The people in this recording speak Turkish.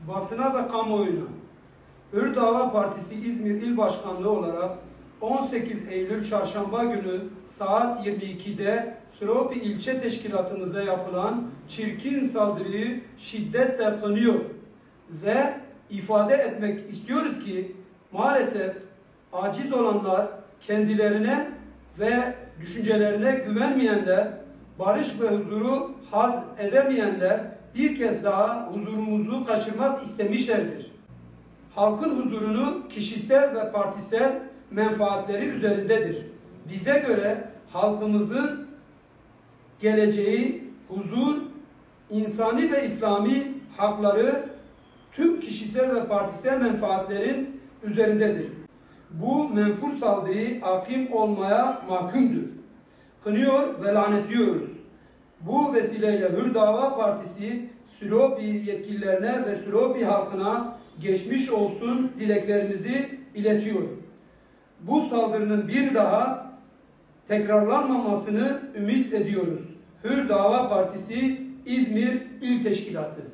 basına ve kamuoyuna Hür Dava Partisi İzmir İl Başkanlığı olarak 18 Eylül Çarşamba günü saat 22'de Silopi ilçe teşkilatımıza yapılan çirkin saldırıyı şiddetle kınıyor ve ifade etmek istiyoruz ki maalesef aciz olanlar, kendilerine ve düşüncelerine güvenmeyenler, barış ve huzuru haz edemeyenler bir kez daha huzurumuzu kaçırmak istemişlerdir. Halkın huzurunu kişisel ve partisel menfaatleri üzerindedir. Bize göre halkımızın geleceği, huzur, insani ve İslami hakları tüm kişisel ve partisel menfaatlerin üzerindedir. Bu menfur saldırı hakim olmaya mahkumdur. Kınıyor ve lanetliyoruz. Bu vesileyle Hür Dava Partisi Silopi yetkililerine ve Silopi halkına geçmiş olsun dileklerimizi iletiyor. Bu saldırının bir daha tekrarlanmamasını ümit ediyoruz. Hür Dava Partisi İzmir İl Teşkilatı.